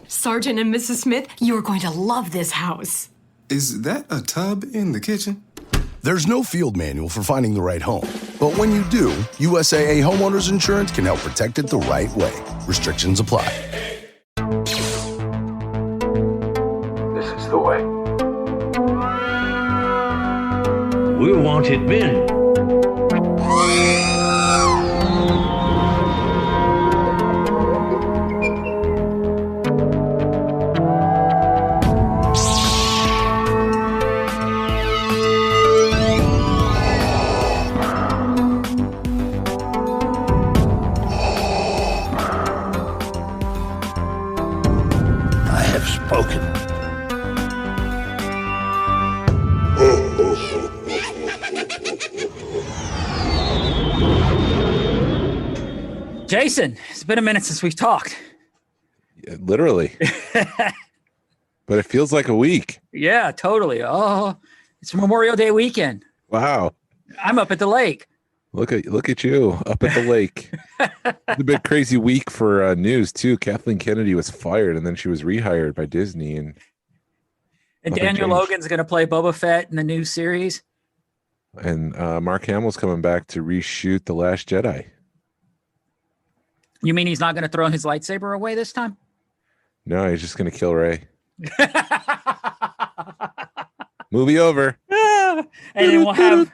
Sergeant and Mrs. Smith, you're going to love this house. Is that a tub in the kitchen? There's no field manual for finding the right home. But when you do, USAA Homeowners Insurance can help protect it the right way. Restrictions apply. This is the way. We want it men. Spoken. Jason, it's been a minute since we've talked. Yeah, literally. But it feels like a week. Yeah, totally. Oh, it's Memorial Day weekend. Wow. I'm up at the lake. Look at you up at the lake. It's a bit crazy week for news too. Kathleen Kennedy was fired and then she was rehired by Disney, and Daniel Logan's going to play Boba Fett in the new series. And Mark Hamill's coming back to reshoot The Last Jedi. You mean he's not going to throw his lightsaber away this time? No, he's just going to kill Rey. Movie over. And then we'll have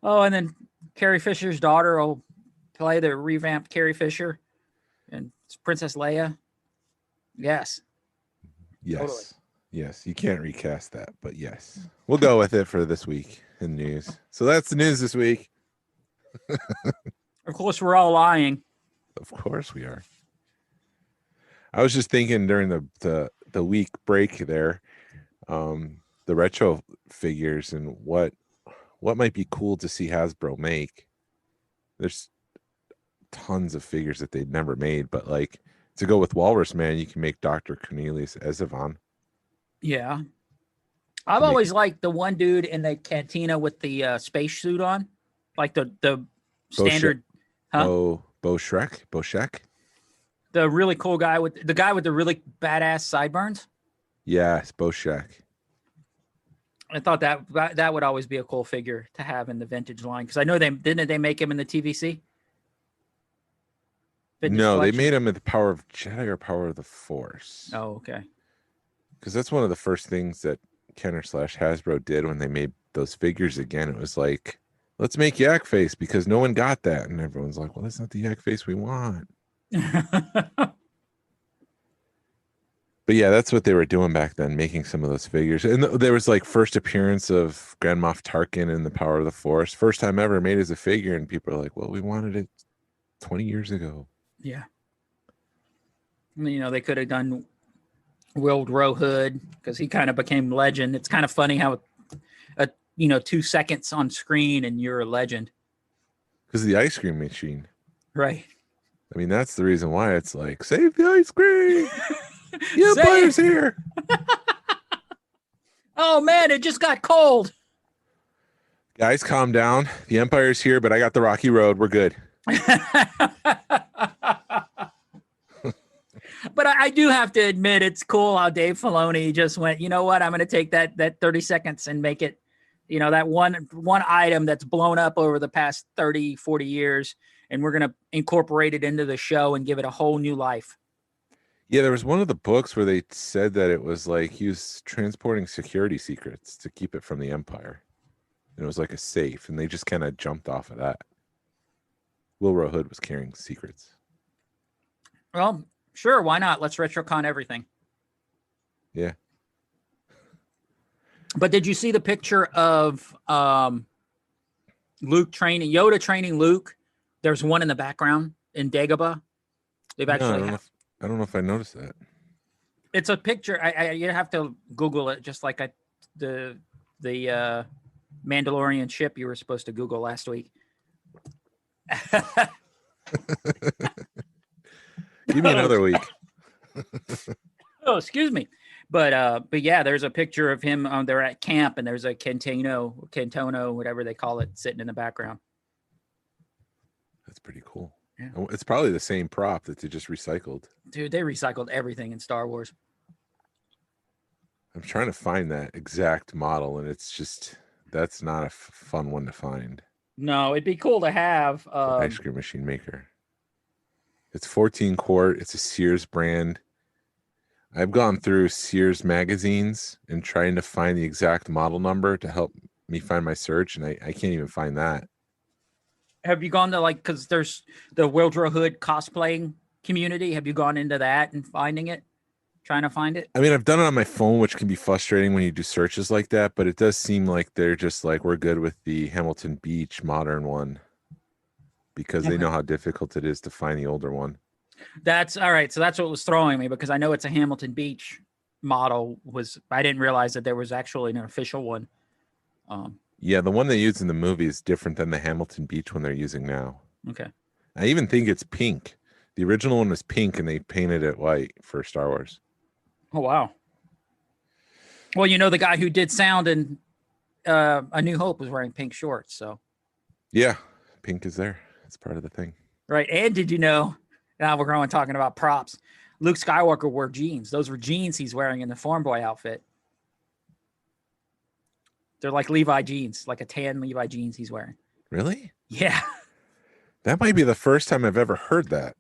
oh, and then Carrie Fisher's daughter will play the revamped Carrie Fisher, and it's Princess Leia. Yes. Yes. Totally. Yes. You can't recast that, but yes. We'll go with it for this week in news. So that's the news this week. Of course, we're all lying. Of course we are. I was just thinking during the week break there, the retro figures and what might be cool to see Hasbro make. There's tons of figures that they'd never made, but like to go with Walrus Man, you can make Dr. Cornelius Ezevon. Yeah. I've always liked the one dude in the cantina with the space suit on, like the standard. Bo Shrek. The really cool guy with the really badass sideburns. Yes, Bo Shrek. I thought that would always be a cool figure to have in the vintage line, because I know they make him in the TVC. No, they made him in the Power of Jedi or Power of the Force. Oh, okay. Because that's one of the first things that Kenner/Hasbro did when they made those figures again. It was like, let's make Yak Face because no one got that, and everyone's like, well, that's not the Yak Face we want. But yeah, that's what they were doing back then, making some of those figures. And there was like first appearance of Grand Moff Tarkin in the Power of the Force, first time ever made as a figure, and people are like, well, we wanted it 20 years ago. Yeah. They could have done Willed Row Hood because he kind of became legend. It's kind of funny how 2 seconds on screen and you're a legend. Because of the ice cream machine. Right. I mean, that's the reason why it's like, save the ice cream. The Empire's here. Oh, man, it just got cold. Guys, calm down. The Empire's here, but I got the Rocky Road. We're good. But I do have to admit, it's cool how Dave Filoni just went, you know what, I'm going to take that 30 seconds and make it, that one item that's blown up over the past 30, 40 years, and we're going to incorporate it into the show and give it a whole new life. Yeah, there was one of the books where they said that it was like he was transporting security secrets to keep it from the Empire. And it was like a safe, and they just kind of jumped off of that. Will Row Hood was carrying secrets. Well, sure, why not? Let's retrocon everything. Yeah. But did you see the picture of Yoda training Luke? There's one in the background in Dagobah. They've actually I don't know if I noticed that. It's a picture. You have to Google it, just like the Mandalorian ship you were supposed to Google last week. Give me another week. Oh, excuse me. But yeah, there's a picture of him. They're at camp, and there's a Cantono, whatever they call it, sitting in the background. That's pretty cool. Yeah. It's probably the same prop that they just recycled. Dude, they recycled everything in Star Wars. I'm trying to find that exact model, and it's just that's not a fun one to find. No, it'd be cool to have. Ice cream machine maker. It's 14 quart. It's a Sears brand. I've gone through Sears magazines and trying to find the exact model number to help me find my search, and I can't even find that. Have you gone to because there's the Wildrow Hood cosplaying community? Have you gone into that and finding it? Trying to find it? I mean, I've done it on my phone, which can be frustrating when you do searches like that, but it does seem like they're just like, we're good with the Hamilton Beach modern one because they know how difficult it is to find the older one. That's all right. So that's what was throwing me, because I know it's a Hamilton Beach model. I didn't realize that there was actually an official one. Yeah, the one they use in the movie is different than the Hamilton Beach one they're using now. Okay. I even think it's pink. The original one was pink and they painted it white for Star Wars. Oh, wow. Well, the guy who did sound in A New Hope was wearing pink shorts. So, yeah, pink is there. It's part of the thing. Right. And did you know, now we're going talking about props, Luke Skywalker wore jeans. Those were jeans he's wearing in the Farm Boy outfit. They're like Levi jeans, like a tan Levi jeans he's wearing. Really? Yeah. That might be the first time I've ever heard that.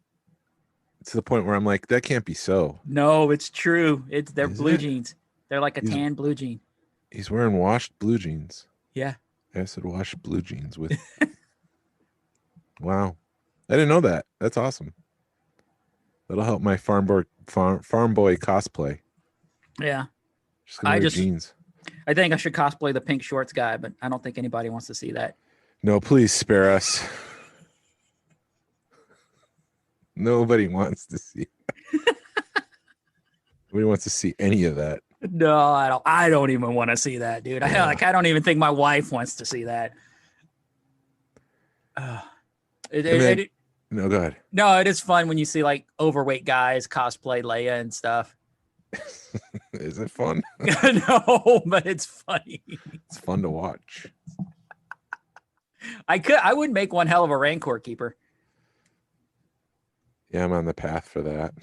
To the point where I'm like, that can't be so. No, it's true. They're Is blue it? jeans. They're like a tan blue jean. He's wearing washed blue jeans. Yeah. Acid washed blue jeans with. Wow. I didn't know that. That's awesome. That'll help my farm boy cosplay. Yeah. Just gonna wear jeans. I think I should cosplay the pink shorts guy, but I don't think anybody wants to see that. No, please spare us. Nobody wants to see. Nobody wants to see any of that. No, I don't. I don't even want to see that, dude. Yeah. I don't even think my wife wants to see that. No, go ahead. No, it is fun when you see like overweight guys cosplay Leia and stuff. Is it fun? No, but it's funny. It's fun to watch. I would make one hell of a Rancor keeper. Yeah, I'm on the path for that.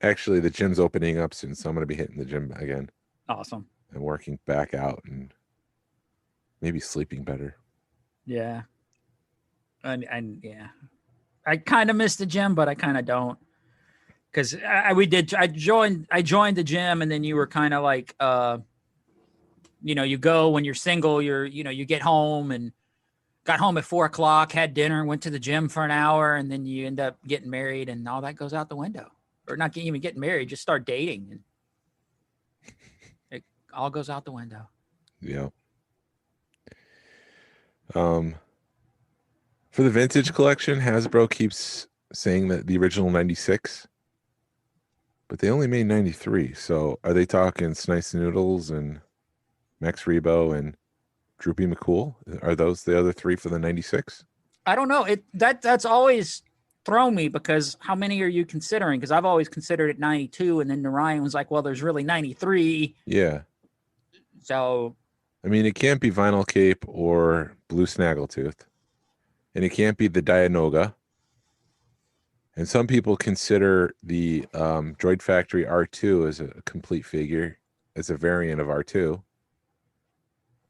Actually, the gym's opening up soon, so I'm going to be hitting the gym again Awesome. and working back out and maybe sleeping better. Yeah. And yeah, I kind of miss the gym, but I kind of don't. Cause I joined the gym, and then you were kind of like, you go when you're single, you get home and got home at 4:00, had dinner, went to the gym for an hour, and then you end up getting married, and all that goes out the window. Or not even getting married, just start dating, and it all goes out the window. Yeah. For the vintage collection, Hasbro keeps saying that the original 96, but they only made 93. So are they talking Snice Noodles and Max Rebo and Droopy McCool? Are those the other three for the 96? I don't know. That's always thrown me, because how many are you considering? Because I've always considered it 92, and then Narayan was like, well, there's really 93. Yeah. So I mean, it can't be Vinyl Cape or Blue Snaggletooth. And it can't be the Dianoga. And some people consider the Droid Factory R2 as a complete figure, as a variant of R2.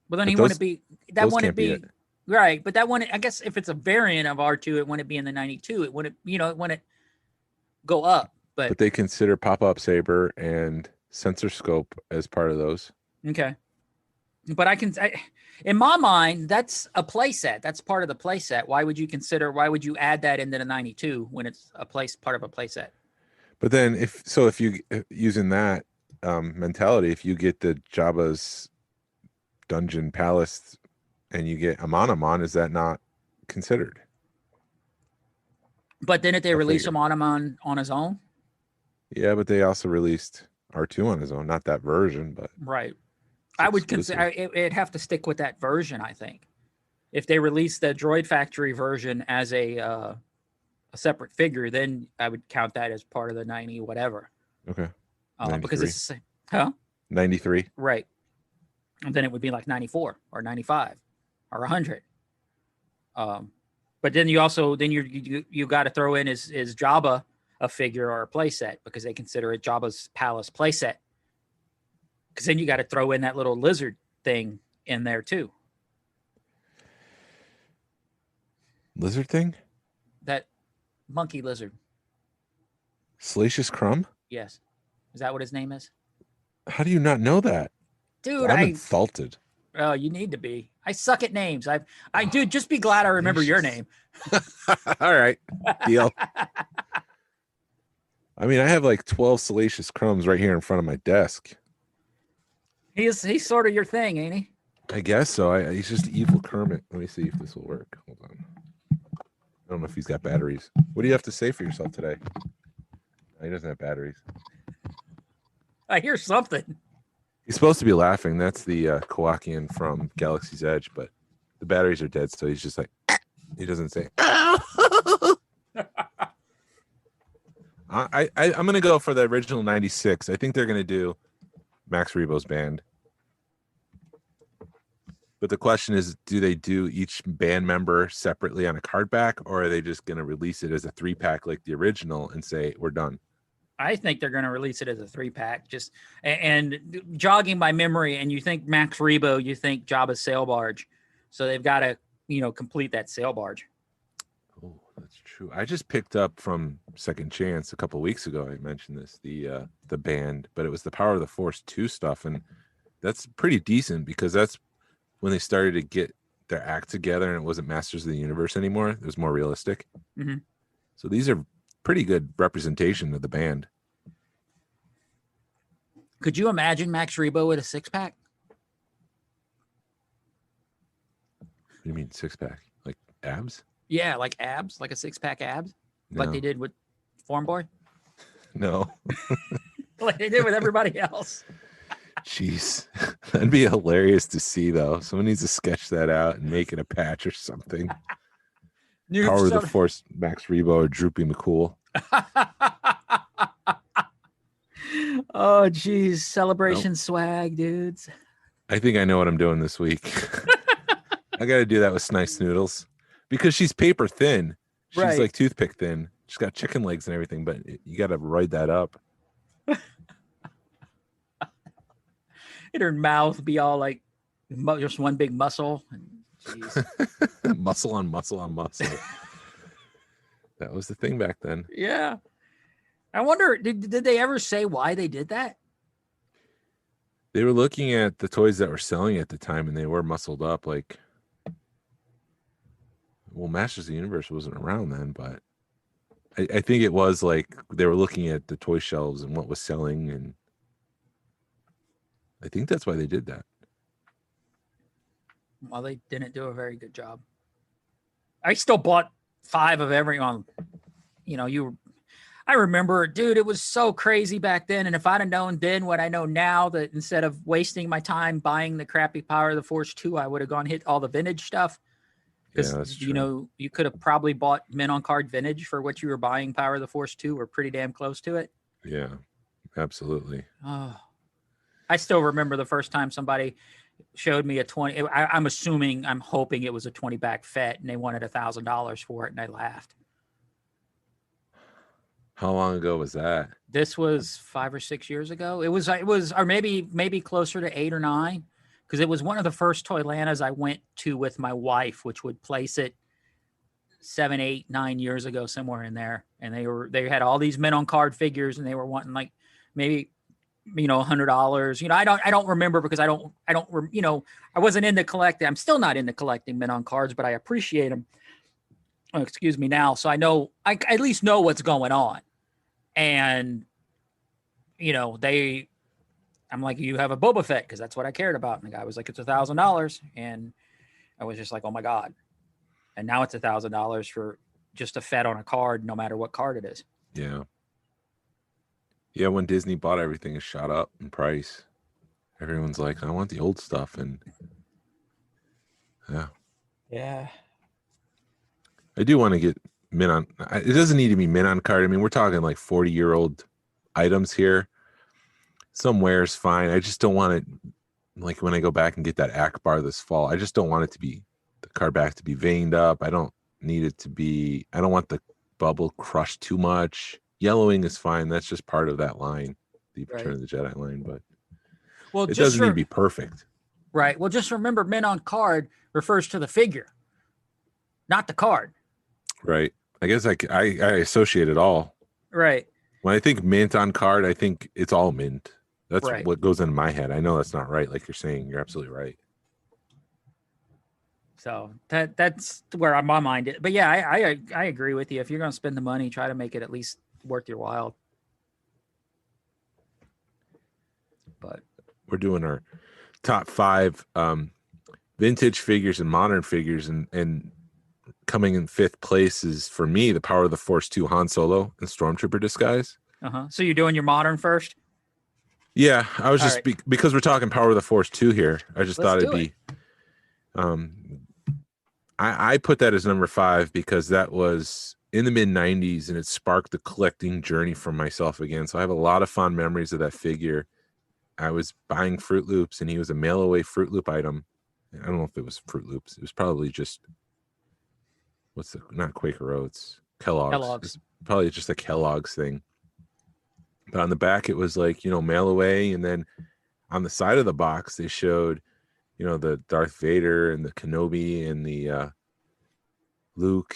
But then But he those- wouldn't be that those wouldn't can't be be it. right. But that wouldn't, I guess if it's a variant of R2, it wouldn't be in the 92. It wouldn't, it wouldn't go up. But they consider Pop-Up Saber and Sensor Scope as part of those. Okay. But in my mind, that's a playset. That's part of the playset. Why would you add that into the 92 when it's part of a playset? But then if you using that mentality, if you get the Jabba's Dungeon Palace and you get Amon, is that not considered? But didn't they release figure. him on his own? Yeah, but they also released R2 on his own, not that version, but Right. I would consider it'd have to stick with that version, I think. If they released the Droid Factory version as a separate figure, then I would count that as part of the 90 whatever. okay. Because it's the same. Huh? 93. Right. And then it would be like 94 or 95 or 100. But then you got to throw in is Jabba a figure or a playset, because they consider it Jabba's palace playset. Because then you got to throw in that little lizard thing in there too. Lizard thing? That monkey lizard. Salacious Crumb? Yes. Is that what his name is? How do you not know that? Dude, I'm insulted. Oh, you need to be. I suck at names. Dude, just be glad I remember your name. All right. Deal. I mean, I have like 12 Salacious Crumbs right here in front of my desk. He's sort of your thing, ain't he? I guess so. He's just evil Kermit. Let me see if this will work. Hold on. I don't know if he's got batteries. What do you have to say for yourself today? He doesn't have batteries. I hear something. He's supposed to be laughing. That's the Kowakian from Galaxy's Edge, but the batteries are dead, so he's just like, he doesn't say. I'm going to go for the original 96. I think they're going to do Max Rebo's band. But the question is, do they do each band member separately on a card back, or are they just going to release it as a 3-pack like the original and say, we're done? I think they're going to release it as a 3-pack. And jogging my memory, and you think Max Rebo, you think Jabba's sail barge. So they've got to, complete that sail barge. Oh, that's true. I just picked up from Second Chance a couple of weeks ago. I mentioned this, the band, but it was the Power of the Force 2 stuff. And that's pretty decent, because that's when they started to get their act together and it wasn't Masters of the Universe anymore. It was more realistic. Mm-hmm. So these are pretty good representation of the band. Could you imagine Max Rebo with a 6-pack? What do you mean 6-pack? Like abs? Yeah, like abs, like a 6-pack abs, like they did with Form Boy, No. like they did with everybody else. Jeez. That'd be hilarious to see, though. Someone needs to sketch that out and make it a patch or something. Power of the Force, Max Rebo, or Droopy McCool. Oh, geez. Celebration swag, dudes. I think I know what I'm doing this week. I got to do that with Snice Noodles, because she's paper thin. She's Right. like toothpick thin. She's got chicken legs and everything, but you got to ride that up. In her mouth be all like just one big muscle. Jeez. Muscle on muscle on muscle. That was the thing back then. Yeah. I wonder, did they ever say why they did that? They were looking at the toys that were selling at the time, and they were muscled up. Like, well, Masters of the Universe wasn't around then, but I think it was like they were looking at the toy shelves and what was selling, and I think that's why they did that. Well, they didn't do a very good job. I still bought 5 of every on, I remember, dude, it was so crazy back then. And if I'd have known then what I know now, that instead of wasting my time buying the crappy Power of the Force 2, I would have gone hit all the vintage stuff. Because, that's true. You could have probably bought Men on Card vintage for what you were buying Power of the Force 2, or pretty damn close to it. Yeah, absolutely. Oh, I still remember the first time somebody showed me a 20. I'm hoping it was a 20-back FET, and they wanted $1,000 for it, and I laughed. How long ago was that? This was 5 or 6 years ago. It was, or maybe closer to 8 or 9, because it was one of the first Toylanas I went to with my wife, which would place it 7, 8, 9 years ago, somewhere in there. And they had all these Men on Card figures, and they were wanting like maybe $100. I don't remember, because I wasn't into collecting. I'm still not into collecting Men on Cards, but I appreciate them. Oh, excuse me now. So I at least know what's going on. And, I'm like, you have a Boba Fett, because that's what I cared about. And the guy was like, it's $1,000. And I was just like, oh my God. And now it's $1,000 for just a Fett on a card, no matter what card it is. Yeah. Yeah, when Disney bought everything, it shot up in price. Everyone's like, I want the old stuff. And yeah. Yeah. I do want to get Min on. It doesn't need to be Min on card. I mean, we're talking like 40-year-old items here. Somewhere is fine. I just don't want it, like when I go back and get that Akbar this fall, I just don't want it to be, the card back to be veined up. I don't need it to be. I don't want the bubble crushed too much. Yellowing is fine. That's just part of that line, the Return of the Jedi line. But Well, it doesn't need to be perfect. Right. Well, just remember, mint on card refers to the figure, not the card. Right. I guess I associate it all. Right. When I think mint on card, I think it's all mint. That's Right. what goes in my head. I know that's not right. Like you're saying, you're absolutely right. So that's where my mind is. But yeah, I agree with you. If you're going to spend the money, try to make it at least worth your while. But We're doing our top 5 vintage figures and modern figures, and coming in 5th place is, for me, the Power of the Force 2 Han Solo and Stormtrooper disguise. So you're doing your modern first? Yeah, I was All just right. because we're talking Power of the Force 2 here. I just Let's thought it'd do be. I put that as number 5 because that was in the mid 90s and it sparked the collecting journey for myself again. So I have a lot of fond memories of that figure. I was buying Fruit Loops and he was a mail away Fruit Loop item. I don't know if it was Fruit Loops. It was probably just not Quaker Oats, Kellogg's. It's probably just a Kellogg's thing. But on the back, it was like, mail away. And then on the side of the box, they showed, the Darth Vader and the Kenobi and the Luke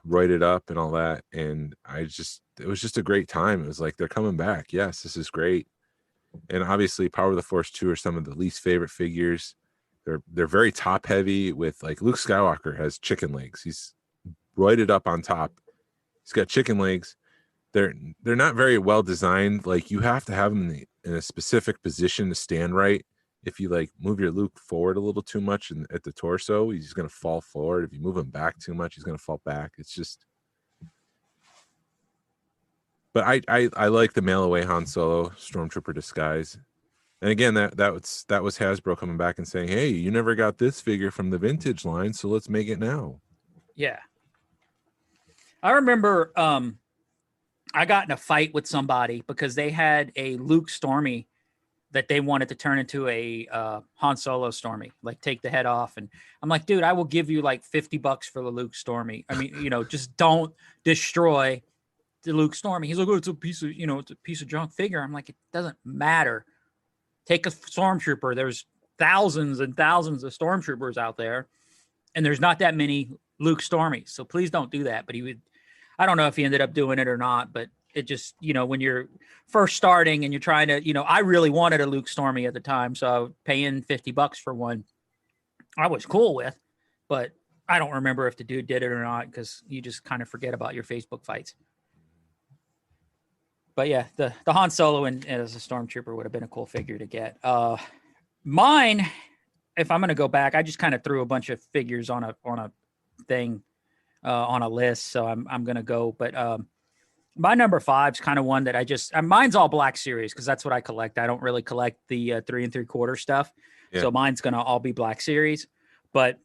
roided up and all that. And it was just a great time. It was like, they're coming back. Yes, this is great. And obviously Power of the Force 2 are some of the least favorite figures. They're very top heavy with, like, Luke Skywalker has chicken legs. He's roided up on top. He's got chicken legs. They're not very well designed. Like, you have to have him in a specific position to stand right. If you like move your Luke forward a little too much at the torso, he's going to fall forward. If you move him back too much, he's going to fall back. It's just. But I like the mail away Han Solo Stormtrooper disguise. And again, that was Hasbro coming back and saying, "Hey, you never got this figure from the vintage line, so let's make it now." Yeah. I remember I got in a fight with somebody because they had a Luke Stormy that they wanted to turn into a Han Solo Stormy, like take the head off. And I'm like, dude, I will give you like $50 for the Luke Stormy. I mean, just don't destroy the Luke Stormy. He's like, oh, it's a piece of junk figure. I'm like, it doesn't matter. Take a Stormtrooper. There's thousands and thousands of Stormtroopers out there, and there's not that many Luke Stormies. So please don't do that. But I don't know if he ended up doing it or not, but it just, when you're first starting and you're trying to, I really wanted a Luke Stormy at the time. So paying $50 for one, I was cool with, but I don't remember if the dude did it or not, because you just kind of forget about your Facebook fights. But yeah, the Han Solo and as a Stormtrooper would have been a cool figure to get. Mine, if I'm going to go back, I just kind of threw a bunch of figures on a thing, on a list. So I'm going to go, but my number 5 is kind of one that mine's all Black Series, because that's what I collect. I don't really collect the 3 3/4 stuff. Yeah. So mine's going to all be Black Series. But,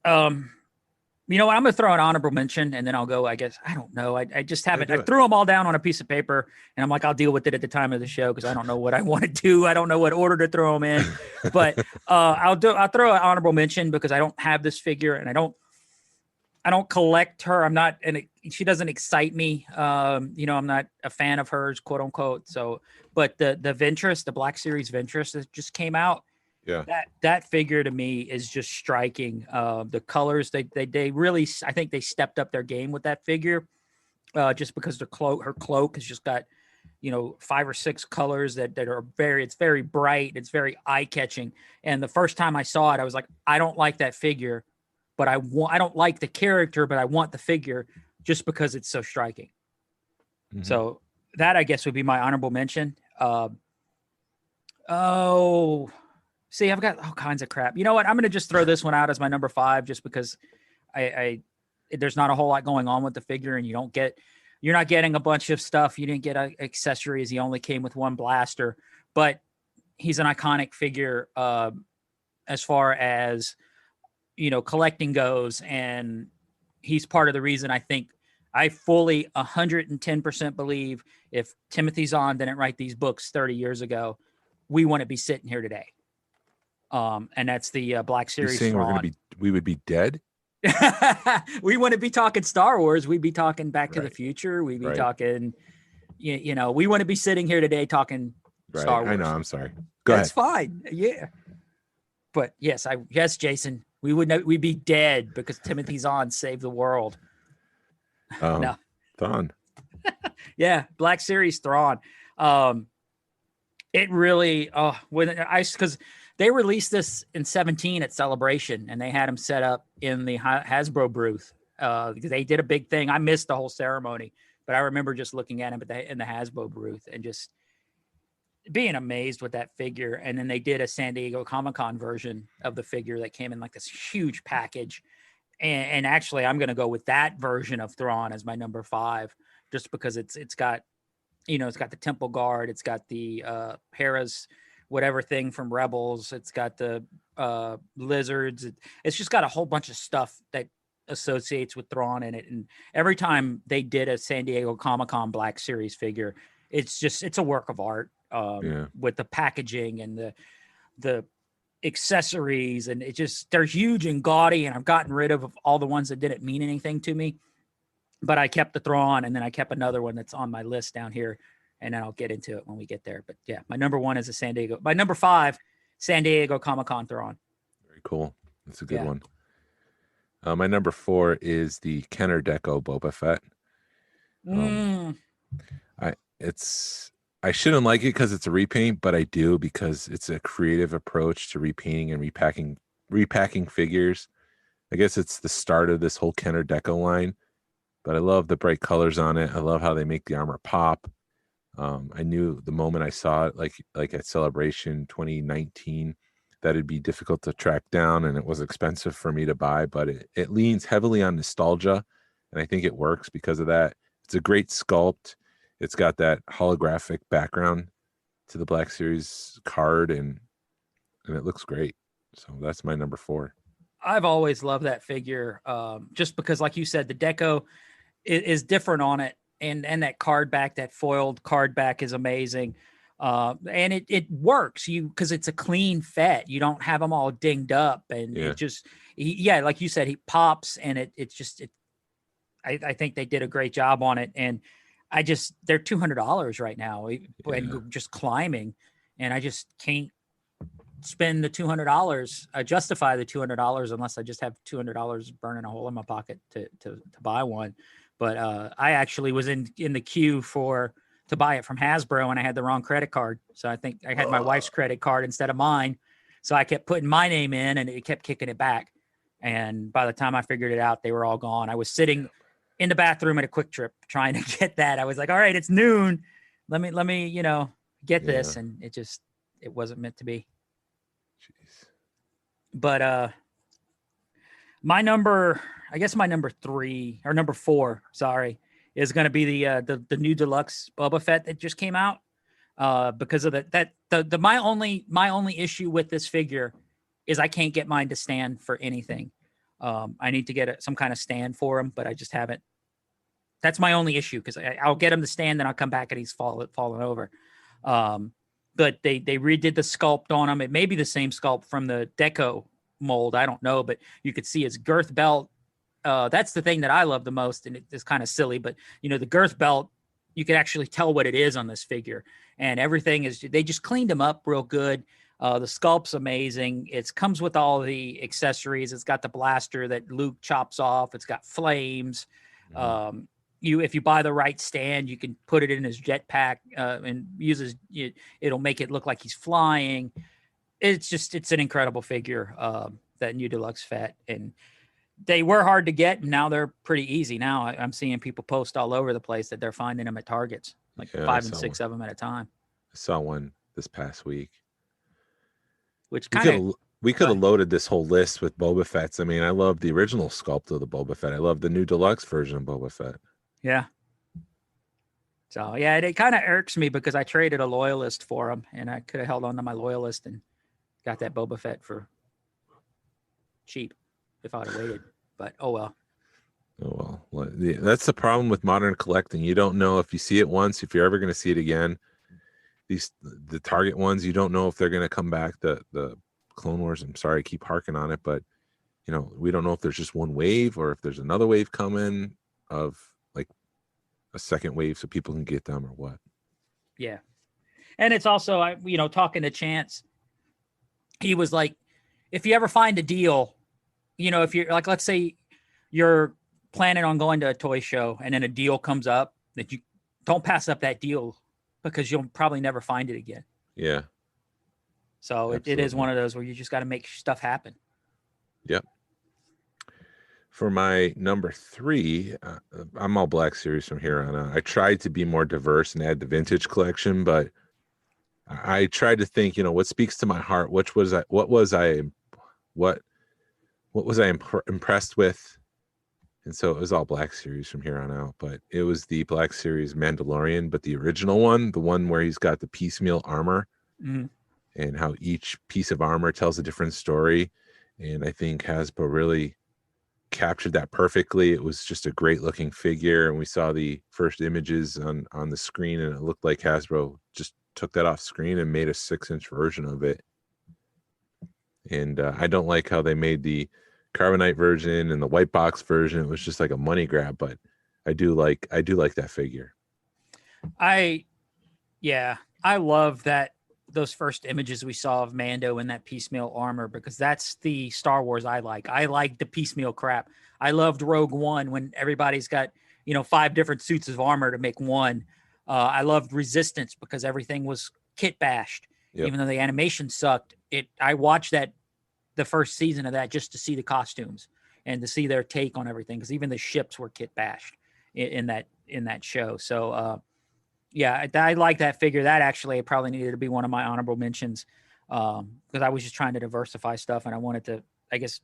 you know what? I'm going to throw an honorable mention, and then I'll go, I guess. I don't know. I just haven't. I threw them all down on a piece of paper, and I'm like, I'll deal with it at the time of the show, because I don't know what I want to do. I don't know what order to throw them in. But I'll throw an honorable mention, because I don't have this figure, and I don't collect her. I'm not, and she doesn't excite me. I'm not a fan of hers, quote unquote. So, but the Ventress, the Black Series Ventress that just came out, yeah, that figure to me is just striking. The colors, they really, I think they stepped up their game with that figure, just because her cloak has just got, 5 or 6 colors that are it's very bright. It's very eye catching. And the first time I saw it, I was like, I don't like that figure, but I don't like the character, but I want the figure just because it's so striking. Mm-hmm. So that, I guess, would be my honorable mention. See, I've got all kinds of crap. You know what? I'm going to just throw this one out as my number 5, just because there's not a whole lot going on with the figure, and you're not getting a bunch of stuff. You didn't get accessories. He only came with one blaster, but he's an iconic figure as far as, collecting goes. And he's part of the reason I fully 110% believe if Timothy Zahn didn't write these books 30 years ago, we wouldn't be sitting here today. And that's the Black Series. You're saying we would be dead? We wouldn't be talking Star Wars. We'd be talking Back to the Right. Future. We'd be Right. talking, you know, we wouldn't be sitting here today talking Right. Star Wars. I know. I'm sorry. Go That's ahead. fine. Yeah. But yes, Jason, we'd be dead because Timothy Zahn saved the world. No. Thrawn. Yeah, Black Series Thrawn. It really because they released this in 17 at Celebration, and they had them set up in the Hasbro booth. Because they did a big thing. I missed the whole ceremony, but I remember just looking at him in the Hasbro booth and just being amazed with that figure. And then they did a San Diego Comic-Con version of the figure that came in like this huge package. And actually, I'm going to go with that version of Thrawn as my number 5, just because it's got, you know, it's got the Temple Guard, it's got the Hera's whatever thing from Rebels, it's got the lizards, it's just got a whole bunch of stuff that associates with Thrawn in it. And every time they did a San Diego Comic-Con Black Series figure, it's a work of art with the packaging and the accessories, and they're huge and gaudy, and I've gotten rid of all the ones that didn't mean anything to me, but I kept the Thrawn, and then I kept another one that's on my list down here, and then I'll get into it when we get there. But yeah, my number 1 is my number 5, San Diego Comic-Con Thrawn. Very cool. That's a good one. My number 4 is the Kenner Deco Boba Fett. I shouldn't like it because it's a repaint, but I do because it's a creative approach to repainting and repacking figures. I guess it's the start of this whole Kenner Deco line, but I love the bright colors on it. I love how they make the armor pop. I knew the moment I saw it, like at Celebration 2019, that it'd be difficult to track down and it was expensive for me to buy, but it leans heavily on nostalgia, and I think it works because of that. It's a great sculpt. It's got that holographic background to the Black Series card, and it looks great. So that's my number 4. I've always loved that figure, just because, like you said, the deco is different on it, and that card back, that foiled card back, is amazing. And it works because it's a clean Fett. You don't have them all dinged up, and it just, like you said, he pops, and I think they did a great job on it. And they're $200 right now, and just climbing, and I just can't spend the $200, justify the $200 unless I just have $200 burning a hole in my pocket to buy one. But I actually was in the queue to buy it from Hasbro, and I had the wrong credit card. So I think I had my wife's credit card instead of mine. So I kept putting my name in, and it kept kicking it back. And by the time I figured it out, they were all gone. I was sitting in the bathroom at a Quick Trip trying to get that. I was like, all right, it's noon. Let me, get this. And it wasn't meant to be. Jeez. But my number 3 or number 4, sorry, is going to be the new deluxe Boba Fett that just came out. Because of my only issue with this figure is I can't get mine to stand for anything. I need to get some kind of stand for him, but I just haven't. That's my only issue, because I'll get him to stand, then I'll come back and he's fallen over. But they redid the sculpt on him. It may be the same sculpt from the Deco mold. I don't know, but you could see his girth belt. That's the thing that I love the most, and it's kind of silly, but the girth belt, you can actually tell what it is on this figure, and everything they just cleaned him up real good. The sculpt's amazing. It comes with all the accessories. It's got the blaster that Luke chops off. It's got flames. If you buy the right stand, you can put it in his jetpack and it'll make it look like he's flying. It's an incredible figure, that new deluxe Fett. And they were hard to get, and now they're pretty easy. Now I'm seeing people post all over the place that they're finding them at Targets, like 5 and 6 of them at a time. I saw one this past week. Which we could have loaded this whole list with Boba Fett's. I mean, I love the original sculpt of the Boba Fett. I love the new deluxe version of Boba Fett. Yeah. So yeah, it kind of irks me because I traded a loyalist for him, and I could have held on to my loyalist and got that Boba Fett for cheap if I'd have waited. But oh well. Oh well, that's the problem with modern collecting. You don't know if you see it once, if you're ever going to see it again. The Target ones, you don't know if they're going to come back. The Clone Wars, I'm sorry, I keep harking on it, but we don't know if there's just one wave or if there's another wave coming of like a second wave so people can get them or what. Yeah. And it's also, talking to Chance, he was like, if you ever find a deal, if you're like, let's say you're planning on going to a toy show and then a deal comes up, that you don't pass up that deal because you'll probably never find it again. Yeah. So it is one of those where you just got to make stuff happen. Yep. For my number 3, I'm all Black Series from here on out. I tried to be more diverse and add the vintage collection, but I tried to think, what speaks to my heart. What was I impressed with? And so it was all Black Series from here on out. But it was the Black Series Mandalorian, but the original one, the one where he's got the piecemeal armor, and how each piece of armor tells a different story. And I think Hasbro really captured that perfectly. It was just a great looking figure, and we saw the first images on the screen, and it looked like Hasbro just took that off screen and made a 6-inch version of it. And I don't like how they made the carbonite version and the white box version. It was just like a money grab, but I do like that figure. I love that those first images we saw of Mando in that piecemeal armor, because that's the Star Wars I like. I like the piecemeal crap. I loved Rogue One when everybody's got 5 different suits of armor to make one. I loved Resistance because everything was kit bashed. Yep. Even though the animation sucked, I watched the first season of that just to see the costumes and to see their take on everything, because even the ships were kit bashed in that show. So I like that figure. That actually probably needed to be one of my honorable mentions, because I was just trying to diversify stuff and I wanted to, I guess,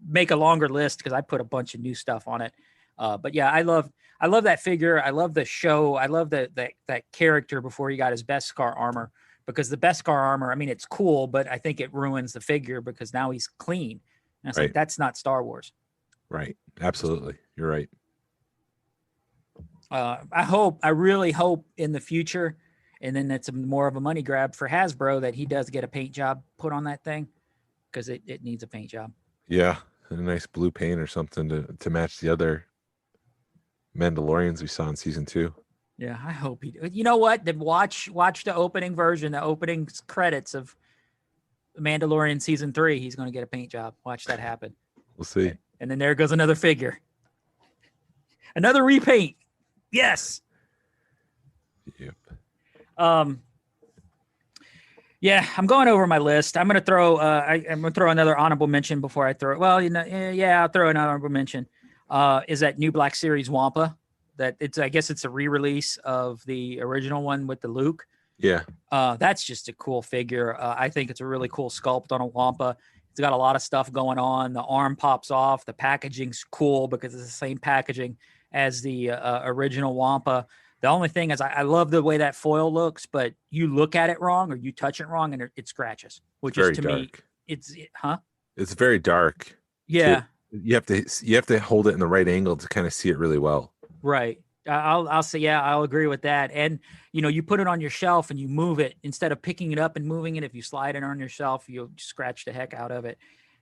make a longer list because I put a bunch of new stuff on it. But yeah, I love that figure. I love the show. I love that character before he got his Beskar armor, because the Beskar armor, I mean, it's cool, but I think it ruins the figure because now he's clean. And it's like, that's not Star Wars. Right. Absolutely. You're right. I really hope in the future, and then it's more of a money grab for Hasbro, that he does get a paint job put on that thing, because it needs a paint job. Yeah. A nice blue paint or something to match the other Mandalorians we saw in season 2. Yeah, I hope he. You know what? Watch the opening version, the opening credits of Mandalorian season 3. He's going to get a paint job. Watch that happen. We'll see. And then there goes another figure, another repaint. Yes. Yep. Yeah, I'm going over my list. I'm going to throw. I'm going to throw another honorable mention before I throw it. Well, I'll throw an honorable mention. Is that new Black Series Wampa? I guess it's a re-release of the original one with the Luke. Yeah. That's just a cool figure. I think it's a really cool sculpt on a Wampa. It's got a lot of stuff going on. The arm pops off. The packaging's cool because it's the same packaging as the original Wampa. The only thing is I love the way that foil looks, but you look at it wrong or you touch it wrong and it scratches, which very is to dark. me, It's very dark. Yeah. You have to hold it in the right angle to kind of see it really well. Right. I'll say, yeah, I'll agree with that. And, you put it on your shelf and you move it instead of picking it up and moving it. If you slide it on your shelf, you'll scratch the heck out of it.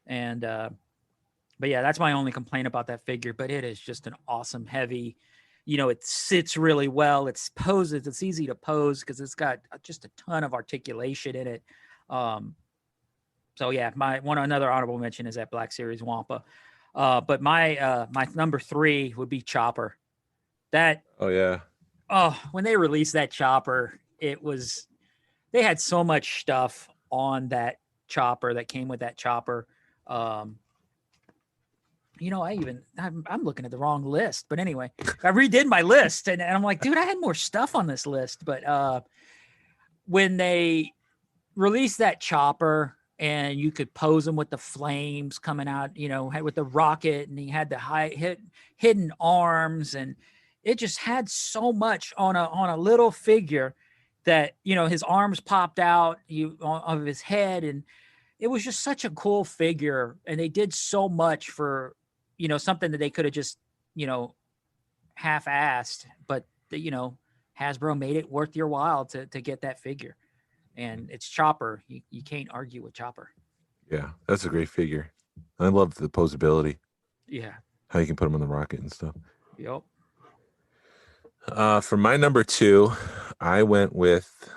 And, but yeah, that's my only complaint about that figure, but it is just an awesome, heavy, it sits really well. It's easy to pose because it's got just a ton of articulation in it. So yeah, another honorable mention is that Black Series Wampa. But my number 3 would be Chopper. When they released that Chopper, they had so much stuff on that Chopper that came with that Chopper. I'm looking at the wrong list, but anyway, I redid my list and I'm like, dude, I had more stuff on this list. But when they released that Chopper and you could pose him with the flames coming out, with the rocket, and he had the hidden arms, and it just had so much on a little figure that, his arms popped out of his head, and it was just such a cool figure. And they did so much for, something that they could have just, half-assed, but Hasbro made it worth your while to get that figure. And it's Chopper. You can't argue with Chopper. Yeah, that's a great figure. I love the posability, Yeah. how you can put them on the rocket and stuff. Yep. For my number 2, I went with